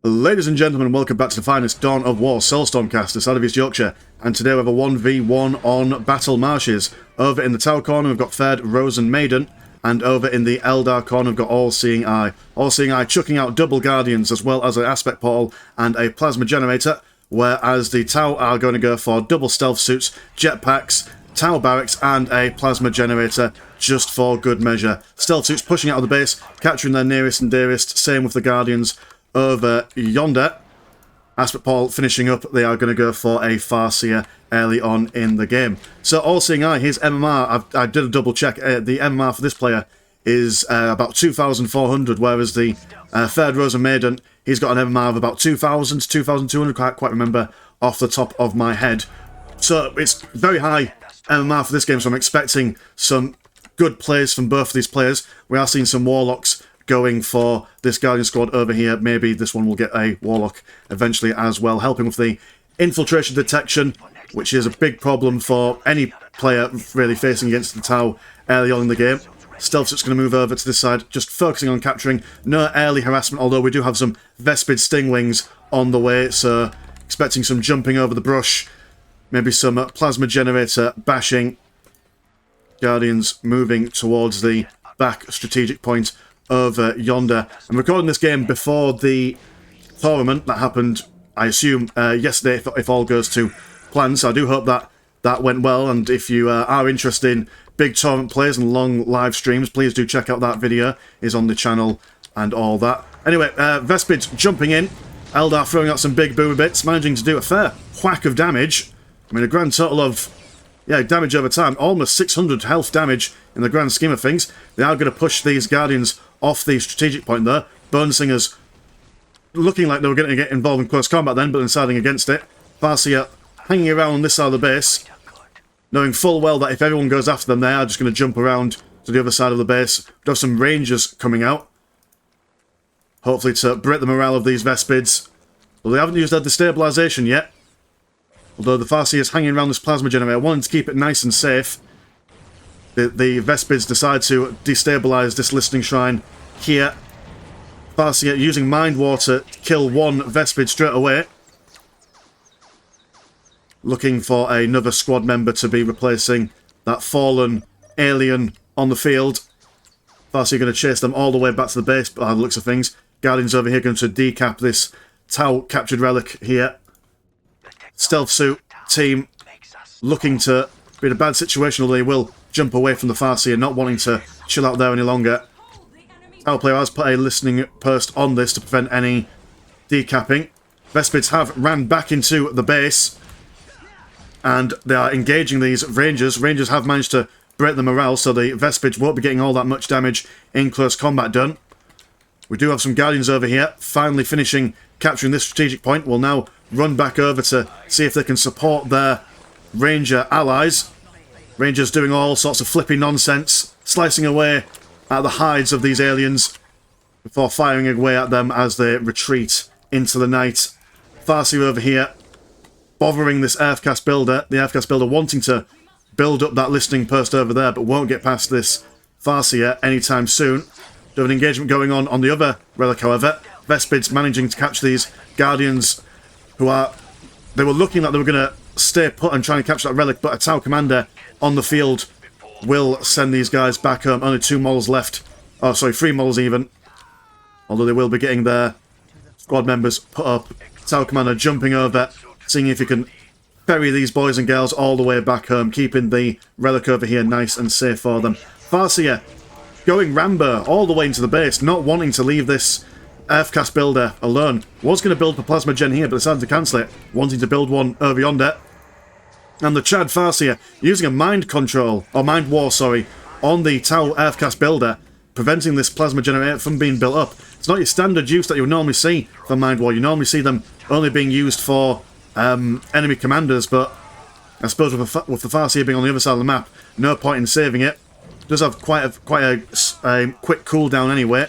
Ladies and gentlemen, welcome back to the finest Dawn of War Soulstorm cast out of East Yorkshire, and today we have a 1v1 on Battle Marshes. Over in the Tower corner we've got Fed, Rose and Maiden, and over in the Eldar corner we've got All-Seeing Eye. All-Seeing Eye chucking out double Guardians as well as an Aspect Portal and a Plasma Generator, whereas the Tau are going to go for double Stealth Suits, Jetpacks, Tau Barracks and a Plasma Generator, just for good measure. Stealth Suits pushing out of the base, capturing their nearest and dearest, same with the Guardians. Over yonder, Aspect Portal finishing up, they are going to go for a Farseer early on in the game. So All-Seeing Eye, his MMR, I did a double check, the MMR for this player is about 2,400, whereas the Third Rose and Maiden, he's got an MMR of about 2,000 to 2,200, can't quite remember off the top of my head. So it's very high MMR for this game, so I'm expecting some good plays from both of these players. We are seeing some Warlocks going for this Guardian squad over here. Maybe this one will get a Warlock eventually as well, helping with the infiltration detection, which is a big problem for any player really facing against the Tau early on in the game. Stealth Suit's going to move over to this side, just focusing on capturing. No early harassment, although we do have some Vespid Stingwings on the way, so expecting some jumping over the brush, maybe some Plasma Generator bashing. Guardians moving towards the back strategic point over yonder. I'm recording this game before the tournament that happened, I assume, yesterday, if all goes to plan, so I do hope that that went well, and if you are interested in big tournament plays and long live streams, please do check out that video, is on the channel and all that. Anyway, Vespid jumping in, Eldar throwing out some big boomer bits, managing to do a fair whack of damage. I mean, a grand total of, yeah, damage over time, almost 600 health damage in the grand scheme of things. They are going to push these Guardians off the strategic point there. Bone Singers looking like they were going to get involved in close combat then, but then siding against it. Farseer hanging around on this side of the base, knowing full well that if everyone goes after them, they are just going to jump around to the other side of the base. We have some Rangers coming out, hopefully to break the morale of these Vespids. Well, they haven't used their destabilisation yet, although the Farseer is hanging around this Plasma Generator, wanting to keep it nice and safe. The Vespids decide to destabilise this Listening Shrine here. Farseer using Mind Water to kill one Vespid straight away. Looking for another squad member to be replacing that fallen alien on the field. Farseer going to chase them all the way back to the base, by the looks of things. Guardians over here going to decap this Tau captured relic here. Stealth Suit team looking to be in a bad situation, although they will jump away from the Farseer, not wanting to chill out there any longer. Our player has put a listening post on this to prevent any decapping. Vespids have ran back into the base, and they are engaging these Rangers. Rangers have managed to break the morale, so the Vespids won't be getting all that much damage in close combat done. We do have some Guardians over here, finally finishing capturing this strategic point. We'll now run back over to see if they can support their Ranger allies. Rangers doing all sorts of flippy nonsense, slicing away at the hides of these aliens before firing away at them as they retreat into the night. Farseer over here bothering this Earthcast builder. The Earthcast builder wanting to build up that listening post over there, but won't get past this Farseer anytime soon. We have an engagement going on the other relic, however. Vespids managing to catch these Guardians who are... They were looking like they were going to stay put and try and capture that relic, but a Tau commander on the field will send these guys back home. Only 2 models left. Oh, sorry, 3 models even. Although they will be getting their squad members put up. Tau commander jumping over, seeing if he can ferry these boys and girls all the way back home, keeping the relic over here nice and safe for them. Farseer going Rambo all the way into the base, not wanting to leave this Earthcast builder alone. Was going to build the Plasma Gen here, but decided to cancel it, wanting to build one over yonder. And the Chad Farseer using a mind control, or mind war, sorry, on the Tau Earthcast builder, preventing this Plasma Generator from being built up. It's not your standard use that you would normally see for mind war. You normally see them only being used for enemy commanders, but I suppose with the Farseer being on the other side of the map, no point in saving it. It does have quite a quick cooldown anyway.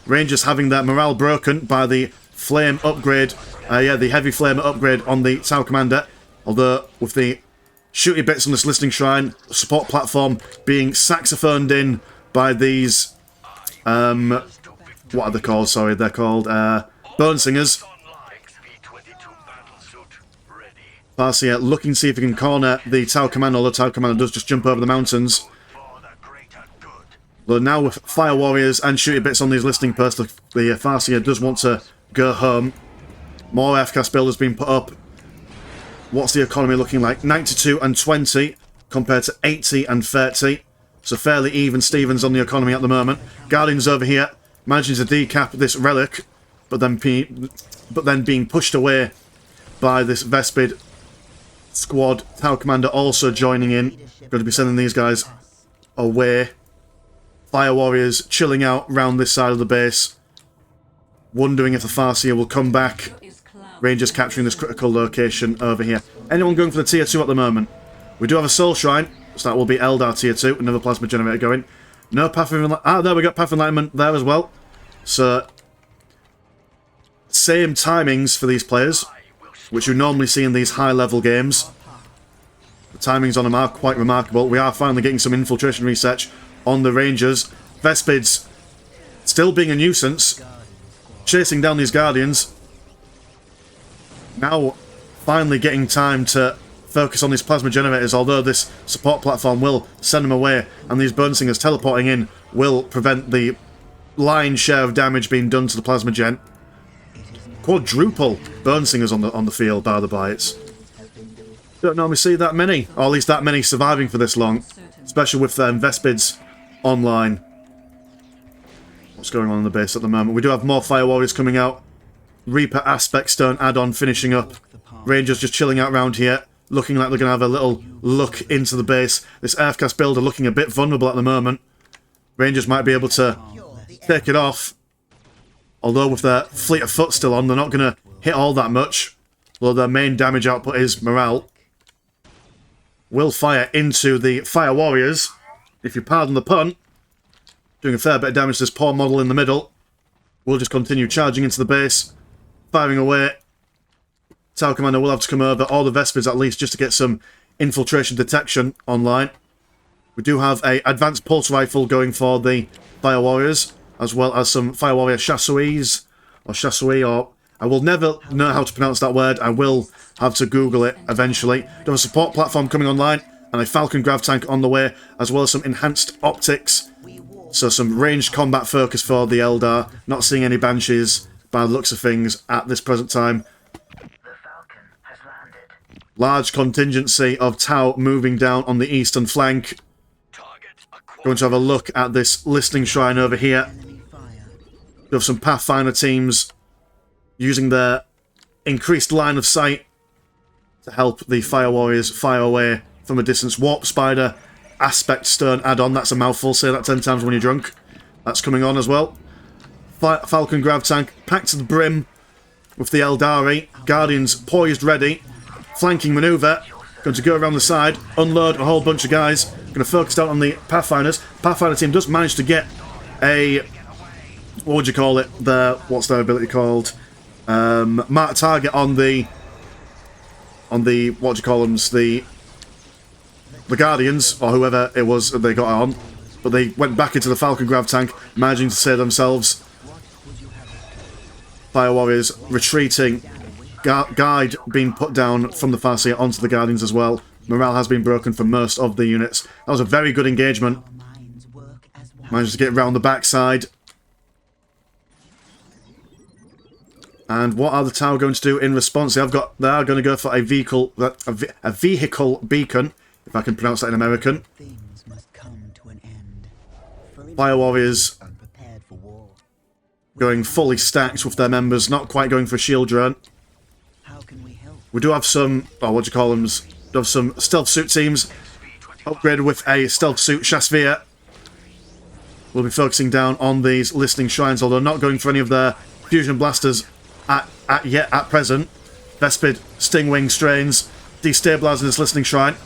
Rangers having their morale broken by the flame upgrade, the heavy flame upgrade on the Tau commander. Although with the shooty bits on this Listening Shrine support platform being saxophoned in by these, what are they called? Sorry, they're called Burnsingers. Farseer looking to see if he can corner the Tau Commander. The Tau Commander does just jump over the mountains. But now with Fire Warriors and shooting bits on these listing posts, the Farseer does want to go home. More FCAS builders being put up. What's the economy looking like? 92 and 20 compared to 80 and 30. So fairly even Stevens on the economy at the moment. Guardians over here managing to decap this relic, but then being pushed away by this Vespid squad. Tau Commander also joining in. Going to be sending these guys away. Fire Warriors chilling out round this side of the base. Wondering if the Farseer will come back. Rangers capturing this critical location over here. Anyone going for the tier 2 at the moment? We do have a Soul Shrine, so that will be Eldar tier 2. Another plasma generator going. No Path of Enlightenment. Ah, there we got Path of Enlightenment there as well. So, same timings for these players, which you normally see in these high-level games. The timings on them are quite remarkable. We are finally getting some infiltration research on the Rangers. Vespids still being a nuisance, chasing down these Guardians. Now, finally getting time to focus on these plasma generators, although this support platform will send them away, and these Burnsingers teleporting in will prevent the lion's share of damage being done to the plasma gen. Quadruple Burnsingers on the field, by the by. Don't normally see that many, or at least that many surviving for this long, especially with Vespids online. What's going on in the base at the moment? We do have more Fire Warriors coming out. Reaper Aspect Stone add-on finishing up. Rangers just chilling out around here, looking like they're going to have a little look into the base. This Earthcast builder looking a bit vulnerable at the moment. Rangers might be able to take it off. Although with their fleet of foot still on, they're not going to hit all that much. Although their main damage output is morale. Will fire into the Fire Warriors, if you pardon the pun. Doing a fair bit of damage to this poor model in the middle. We'll just continue charging into the base. Firing away. Tau Commander will have to come over, or the Vespids at least, just to get some infiltration detection online. We do have a advanced pulse rifle going for the Fire Warriors, as well as some Fire Warrior chasseurs, or chasseurs, or I will never know how to pronounce that word. I will have to Google it eventually. We have a support platform coming online, and a Falcon Grav tank on the way, as well as some enhanced optics. So some ranged combat focus for the Eldar. Not seeing any Banshees by the looks of things at this present time. Large contingency of Tau moving down on the eastern flank. Going to have a look at this listing shrine over here. We have some Pathfinder teams using their increased line of sight to help the Fire Warriors fire away from a distance. Warp Spider Aspect Stone add-on. That's a mouthful. Say that 10 times when you're drunk. That's coming on as well. Falcon Grav tank packed to the brim with the Eldari. Guardians poised ready. Flanking manoeuvre. Going to go around the side. Unload a whole bunch of guys. Going to focus down on the Pathfinders. Pathfinder team does manage to get a... What would you call it? What's their ability called? Mark target on the... what do you call them? The Guardians, or whoever it was that they got on. But they went back into the Falcon Grav tank, managing to save themselves. Fire Warriors retreating. Guide being put down from the Farseer onto the Guardians as well. Morale has been broken for most of the units. That was a very good engagement. Managed to get around the backside. And what are the Tau going to do in response? They are going to go for a vehicle beacon, if I can pronounce that in American. Fire Warriors going fully stacked with their members, not quite going for a shield drone. We do have some, what do you call them? We have some stealth suit teams upgraded with a stealth suit chasseur. We'll be focusing down on these listening shrines, although not going for any of their fusion blasters at present. Vespid Stingwing strains destabilising this listening shrine.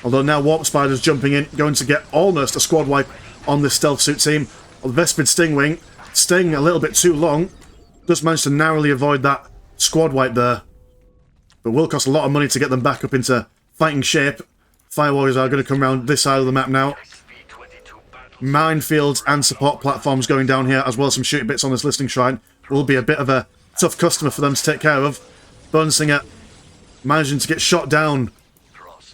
Although now Warp Spider's jumping in, going to get almost a squad wipe on this stealth suit team. Well, the Vespid Stingwing staying a little bit too long. Just managed to narrowly avoid that squad wipe there. But will cost a lot of money to get them back up into fighting shape. Fire Warriors are going to come around this side of the map now. Minefields and support platforms going down here, as well as some shooting bits on this listening shrine. Will be a bit of a tough customer for them to take care of. Burnsinger managing to get shot down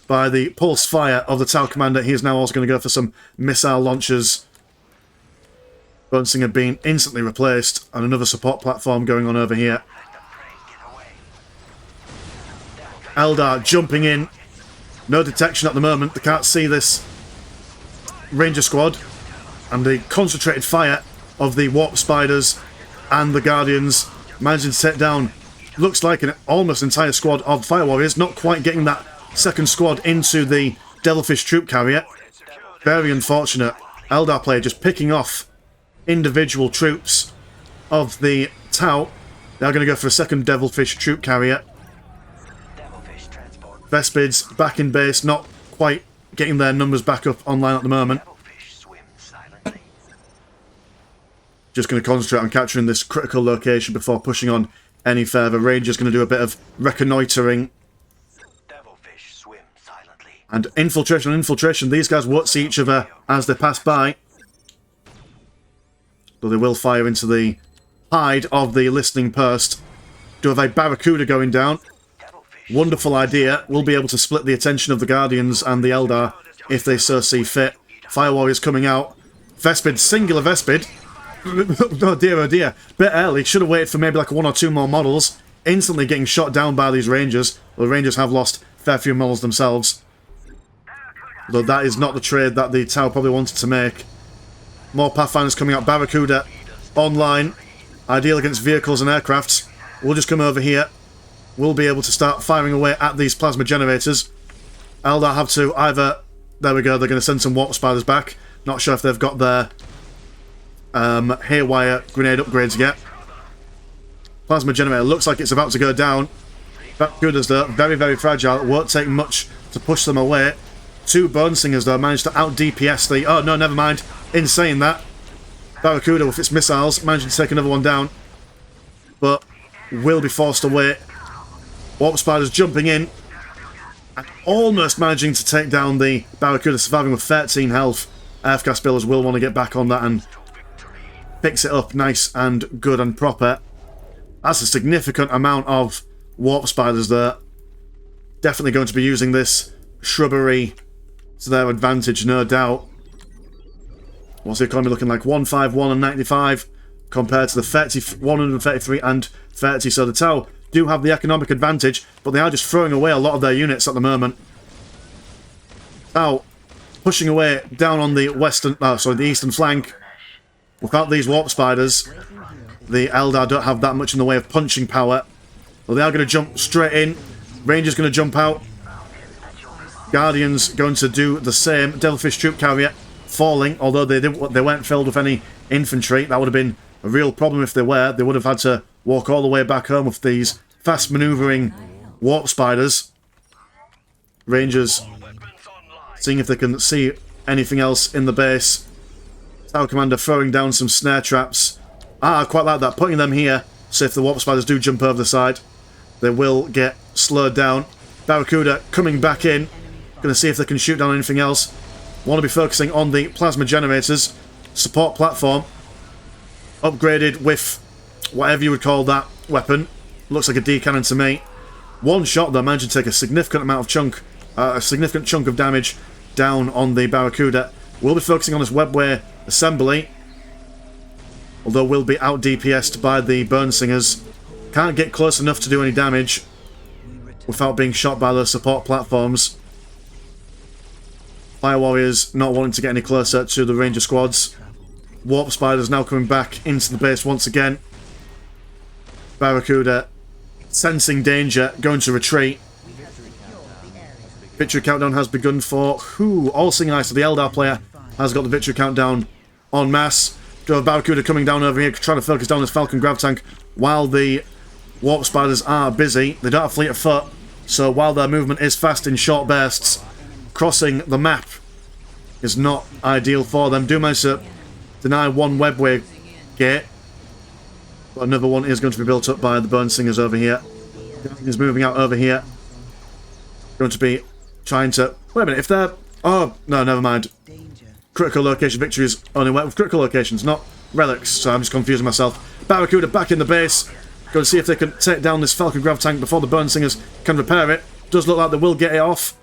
by the pulse fire of the Tower Commander. He is now also going to go for some missile launchers. Burnsinger being instantly replaced, and another support platform going on over here. Eldar jumping in. No detection at the moment. They can't see this Ranger squad. And the concentrated fire of the Warp Spiders and the Guardians managing to take down, looks like an almost entire squad of Fire Warriors. Not quite getting that second squad into the Devilfish troop carrier. Very unfortunate. Eldar player just picking off individual troops of the Tau. They're going to go for a second Devilfish troop carrier. Vespids back in base, not quite getting their numbers back up online at the moment. Just going to concentrate on capturing this critical location before pushing on any further. Rangers going to do a bit of reconnoitering. And infiltration. These guys won't see each other as they pass by. Though they will fire into the hide of the listening post. Do have a Barracuda going down. Wonderful idea. We'll be able to split the attention of the Guardians and the Eldar if they so see fit. Fire Warriors coming out. Vespid, singular Vespid. Oh dear, oh dear. Bit early. Should have waited for maybe like one or two more models. Instantly getting shot down by these Rangers. Well, the Rangers have lost a fair few models themselves. Though that is not the trade that the Tau probably wanted to make. More Pathfinders coming out. Barracuda online. Ideal against vehicles and aircrafts. We'll just come over here. We'll be able to start firing away at these plasma generators. Eldar have to either... There we go, they're going to send some Warp Spiders back. Not sure if they've got their haywire grenade upgrades yet. Plasma generator looks like it's about to go down. Barracudas though, very, very fragile. It won't take much to push them away. Two Bonesingers though managed to out-DPS the... Oh no, never mind. In saying that, Barracuda with its missiles managed to take another one down. But will be forced away. Warp Spiders jumping in. And almost managing to take down the Barracuda, surviving with 13 health. AFCAS Billers will want to get back on that and fix it up nice and good and proper. That's a significant amount of Warp Spiders there. Definitely going to be using this shrubbery to their advantage, no doubt. What's the economy looking like? 151 and 95 compared to the 133 and 30. So the Tau do have the economic advantage, but they are just throwing away a lot of their units at the moment. Tau pushing away down on the the eastern flank. Without these Warp Spiders, the Eldar don't have that much in the way of punching power. Well, they are going to jump straight in. Rangers going to jump out. Guardians going to do the same. Devilfish troop carrier falling, although they weren't filled with any infantry. That would have been a real problem if they were. They would have had to walk all the way back home with these fast manoeuvring Warp Spiders. Rangers seeing if they can see anything else in the base. Tower Commander throwing down some snare traps. I quite like that. Putting them here, so if the Warp Spiders do jump over the side, they will get slowed down. Barracuda coming back in. Going to see if they can shoot down anything else. Want to be focusing on the plasma generators. Support platform. Upgraded with whatever you would call that weapon. Looks like a D-cannon to me. One shot though managed to take a significant amount of chunk, a significant chunk of damage down on the Barracuda. We'll be focusing on this webway assembly. Although we'll be out DPS'd by the Burnsingers. Can't get close enough to do any damage without being shot by those support platforms. Fire Warriors not wanting to get any closer to the Ranger squads. Warp Spiders now coming back into the base once again. Barracuda sensing danger, going to retreat. Victory countdown has begun for All Sing Ice. So the Eldar player has got the victory countdown en masse. Do have Barracuda coming down over here, trying to focus down this Falcon Grav tank while the Warp Spiders are busy. They don't have fleet of foot, so while their movement is fast in short bursts, crossing the map is not ideal for them. Do manage to deny one webway gate, but another one is going to be built up by the Burnsingers over here. He's moving out over here. Going to be trying to... Wait a minute, if they're... Oh, no, never mind. Critical location victories only work with critical locations, not relics, so I'm just confusing myself. Barracuda back in the base. Go to see if they can take down this Falcon Grav tank before the Burn Singers can repair it. Does look like they will get it off.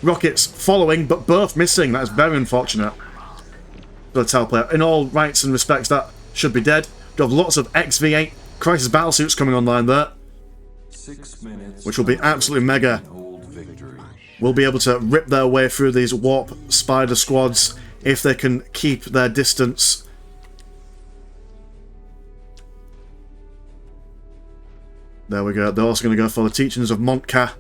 Rockets following, but both missing. That is very unfortunate for the Tau player. In all rights and respects, that should be dead. We have lots of XV8 Crisis Battlesuits coming online there, 6 minutes, which will be absolutely mega. Will be able to rip their way through these Warp Spider squads if they can keep their distance. There we go. They're also going to go for the Teachings of Montka,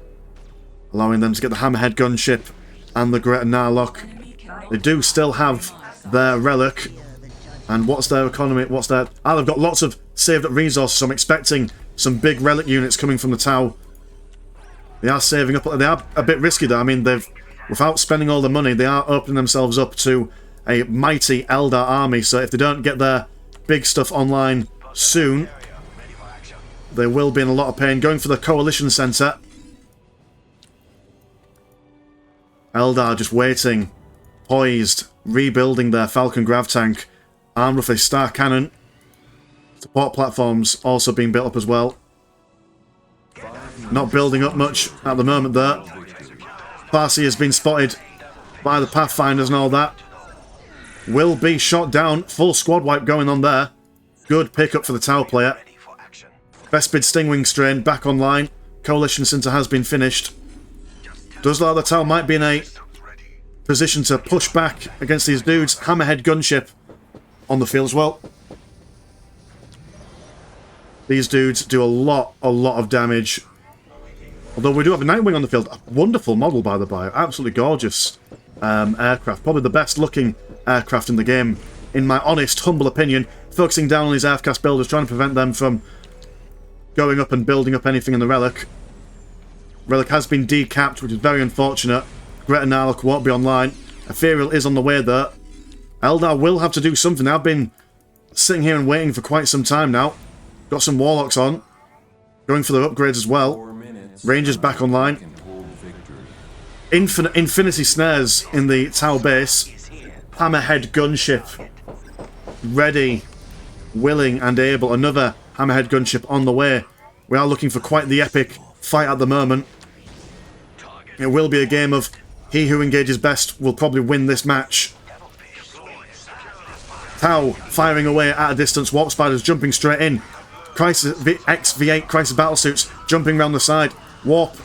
allowing them to get the Hammerhead gunship and the Greater Narlock. They do still have their relic. And what's their economy? What's their... Ah, they've got lots of saved up resources, so I'm expecting some big relic units coming from the Tau. They are saving up. They are a bit risky though. I mean, they've, without spending all the money, they are opening themselves up to a mighty Eldar army. So if they don't get their big stuff online soon, they will be in a lot of pain. Going for the Coalition Centre. Eldar just waiting, poised, rebuilding their Falcon Grav tank, armed with a Star Cannon. Support platforms also being built up as well. Not building up much at the moment there. Farsi has been spotted by the Pathfinders and all that. Will be shot down. Full squad wipe going on there. Good pickup for the Tau player. Vespid Stingwing Strain back online. Coalition Centre has been finished. Does look like the Tau might be in a position to push back against these dudes. Hammerhead gunship on the field as well. These dudes do a lot of damage. Although we do have a Nightwing on the field. A wonderful model, by the by. Absolutely gorgeous aircraft. Probably the best looking aircraft in the game, in my honest, humble opinion. Focusing down on these aircraft builders, trying to prevent them from going up and building up anything in the Relic. Relic has been decapped, which is very unfortunate. Greater Narlock won't be online. Ethereal is on the way there. Eldar will have to do something. I've been sitting here and waiting for quite some time now. Got some Warlocks on. Going for their upgrades as well. Rangers back online. Infinity Snares in the Tau base. Hammerhead gunship. Ready, willing and able. Another Hammerhead gunship on the way. We are looking for quite the epic fight at the moment. It will be a game of he who engages best will probably win this match. Tau firing away at a distance. Warp Spiders jumping straight in. XV8 Crisis Battlesuits jumping around the side. Warp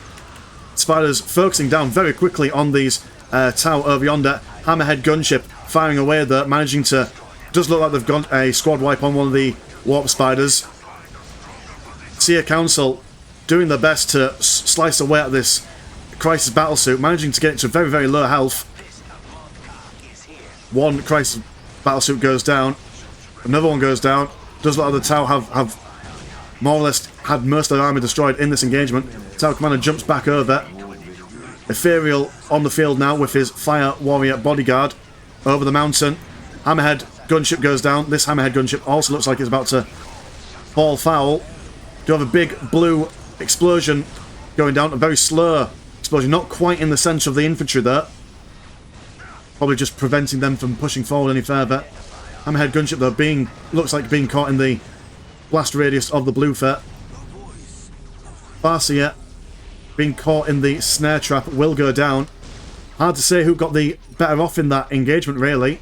Spiders focusing down very quickly on these Tau over yonder. Hammerhead gunship firing away there, managing to... Does look like they've got a squad wipe on one of the Warp Spiders. Seer Council doing their best to slice away at this Crisis Battlesuit, managing to get it to very, very low health. One Crisis Battlesuit goes down. Another one goes down. Does look like the Tau have more or less had most of their army destroyed in this engagement. Tau Commander jumps back over. Ethereal on the field now with his Fire Warrior Bodyguard over the mountain. Hammerhead gunship goes down. This Hammerhead gunship also looks like it's about to fall foul. Do have a big blue explosion going down. A very slow explosion. Not quite in the centre of the infantry there. Probably just preventing them from pushing forward any further. Hammerhead gunship though looks like being caught in the blast radius of the blue fet. Farsia being caught in the snare trap will go down. Hard to say who got the better off in that engagement really.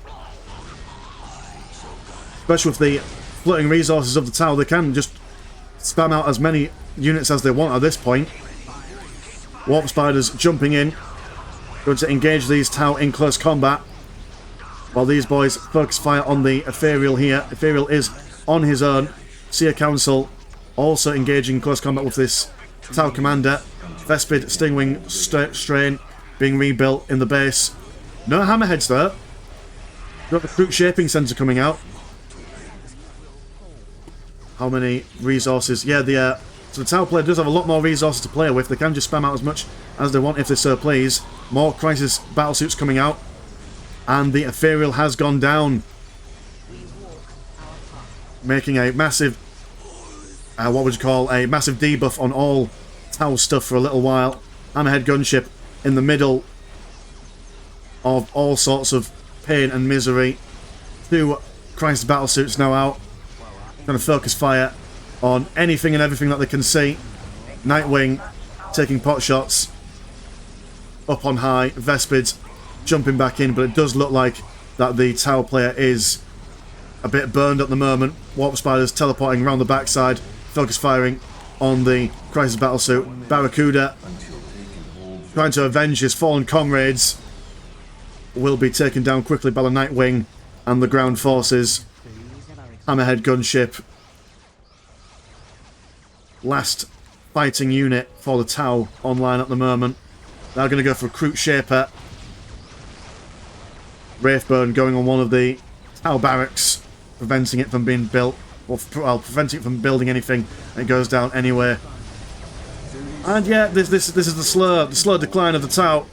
Especially with the floating resources of the Tau, they can just spam out as many units as they want at this point. Warp Spiders jumping in. Going to engage these Tau in close combat. While these boys focus fire on the Ethereal here. Ethereal is on his own. Seer Council also engaging in close combat with this Tau Commander. Vespid Stingwing Strain being rebuilt in the base. No Hammerheads there. Got the Fruit Shaping Centre coming out. How many resources? Yeah, so the Tau player does have a lot more resources to play with. They can just spam out as much as they want if they so please. More Crisis Battlesuits coming out. And the Ethereal has gone down. Making a massive, what would you call, a massive debuff on all Tau stuff for a little while. Hammerhead gunship in the middle of all sorts of pain and misery. Two Crisis Battlesuits now out. Trying to focus fire on anything and everything that they can see. Nightwing taking pot shots up on high. Vespid jumping back in, but it does look like that the tower player is a bit burned at the moment. Warp Spiders teleporting around the backside, focus firing on the Crisis Battlesuit. Barracuda trying to avenge his fallen comrades, will be taken down quickly by the Nightwing and the ground forces. Hammerhead gunship, last fighting unit for the Tau online at the moment. They're going to go for a Kroot Shaper. Wraithburn going on one of the Tau barracks, preventing it from being built, or preventing it from building anything. It goes down anyway. And yeah, this is the slow decline of the Tau.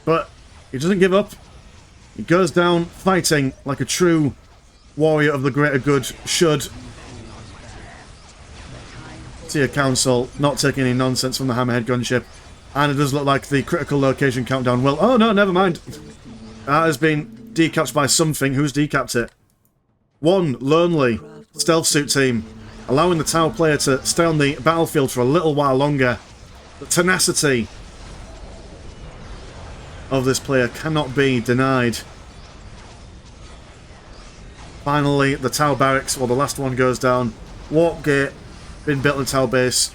But he doesn't give up. He goes down fighting like a true warrior of the greater good should. Tier Council not taking any nonsense from the Hammerhead gunship. And it does look like the critical location countdown will... Oh no, never mind. That has been decapped by something. Who's decapped it? One lonely stealth suit team, allowing the Tau player to stay on the battlefield for a little while longer. The tenacity of this player cannot be denied. Finally, the Tau barracks, well, the last one goes down. Warp gate been built in the Tau base,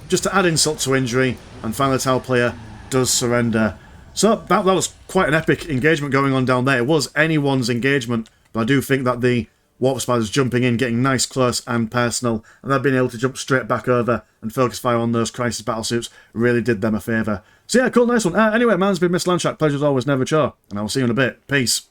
just to add insult to injury, and finally the Tau player does surrender. So that was quite an epic engagement going on down there. It was anyone's engagement, but I do think that the Warp Spiders jumping in, getting nice, close and personal, and they've been able to jump straight back over and focus fire on those Crisis Battlesuits really did them a favour. So yeah, cool, nice one. Anyway, man's been Mr. Landshark. Pleasure as always, never chore, and I will see you in a bit. Peace.